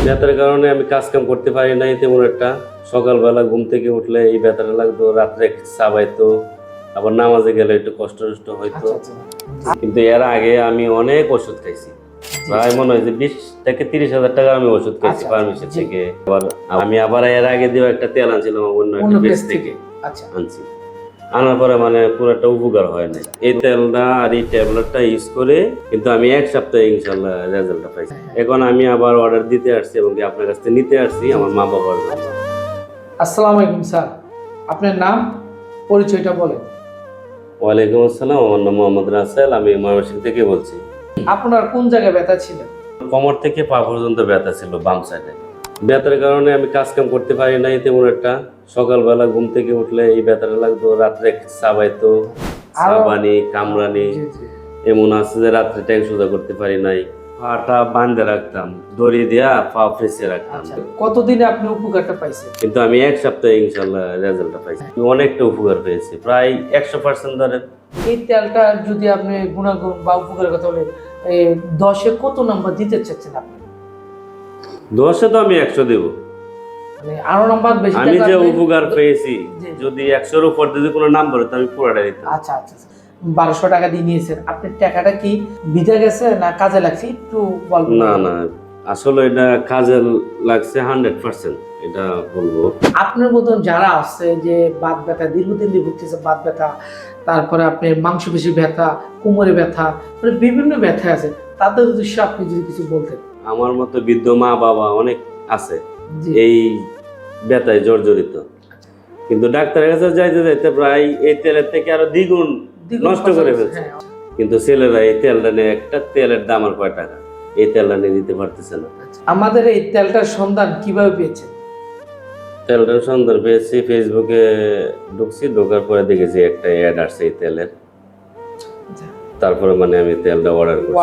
ব্যথার কারণে আমি কাজ কাম করতে পারি নাই তেমন একটা। সকালবেলা ঘুম থেকে উঠলে এই ব্যথাটা লাগতো, রাত্রে চাবাইতো, আবার নামাজে গেলে একটু কষ্ট হইতো। কিন্তু এর আগে আমি অনেক ওষুধ খাইছি, প্রায় মনে হয় যে 20 থেকে 30,000 টাকা আমি ওষুধ খাইছি ফার্মেসি থেকে। আবার এর আগে দিয়েও একটা তেল আনছিলাম অন্য একটা পেজ থেকে আনছি, আনার পরে মানে পুরো একটা উপকার হয় না। এই তেলটা আর এই ট্যাবলেটটা ইউজ করে কিন্তু আমি 1 সপ্তাহে ইনশাল্লাহ রেজাল্টটা পাইছি। এখন আমি আবার অর্ডার দিতে আসছি এবং আপনার কাছ থেকে নিতে আসছি আমার মা বাবার জন্য। আসসালামু আলাইকুম স্যার, আপনার নাম পরিচয়টা বলেন। ওয়ালাইকুম আসসালাম, আমার নাম মোহাম্মদ রাসেল, আমি ময়মনসিংহ থেকে বলছি। আপনার কোন জায়গায় ব্যথা ছিল? কোমর থেকে পা পর্যন্ত ব্যথা ছিল বাম সাইডে। ব্যথার কারণে আমি কাজ কাম করতে পারি নাই তেমন একটা। সকালবেলা ঘুম থেকে উঠলে এই ব্যথাটা লাগতো, রাত্রে চাবাইতো, চাবানি কামড়ানি, এমন আছে যে রাত্রে ট্যাঙ্ক সোজা করতে পারি নাই। পাটা বাঁধে রাখতাম, দড়ি দিয়া পা ফেসে রাখতাম। কতদিনে আপনি উপকারটা পাইছেন? কিন্তু আমি 1 সপ্তাহে ইনশাল্লাহ রেজাল্টটা পাইছি, অনেকটা উপকার পেয়েছি, প্রায় 100% ধরেন। এই তেলটা যদি আপনি গুণাগুণ বা উপকারের কথা বলেন, 10-এ কত নাম্বার দিতে চাচ্ছেন আপনি? 10-এ তো আমি 100 দেব। মানে আরো নাম্বার বেশি আমি যে উপকার পেয়েছি, যদি 100-এর উপর যদি কোনো নাম্বার হতো আমি পুরোটা দিতাম। আচ্ছা, 1200 টাকা দিয়ে নিয়েছেন, আপনার টাকাটা কি বিধে গেছে না কাজে লাগছে একটু বলবেন? না, আসলে এটা কাজে লাগছে 100%, এটা বলবো। আপনার মতন যারা আছে যে বাত ব্যথা দীর্ঘদিন ধরে ভুগতেছে, বাত ব্যথা, তারপরে আপনার মাংসপেশি ব্যথা, কোমরে ব্যথা, মানে বিভিন্ন ব্যথা আছে, তাদের উদ্দেশ্যে আপনি যদি কিছু বলতেন। আমার মতো বৃদ্ধ মা বাবা অনেক আছে এই ব্যথায় জর্জরিত, কিন্তু ডাক্তারের কাছে যাইতে যাইতে প্রায় এই তেলের থেকে আরো দ্বিগুণ নষ্ট করে ফেলছে। কিন্তু ছেলেরা এই তেলটা নিয়ে, একটা তেলের দাম আর কয় টাকা, এই তেলটা নিয়ে দিতে পারতেছে না। আমাদের এই তেলটার সন্ধান কিভাবে পেয়েছেন? তেলটার সন্ধান পেয়েছি ফেসবুকে, ঢুকছি, ঢোকার পরে দেখেছি একটা অ্যাড আসছে এই তেলের, তারপরে মানে আমি তেলটা অর্ডার করছি।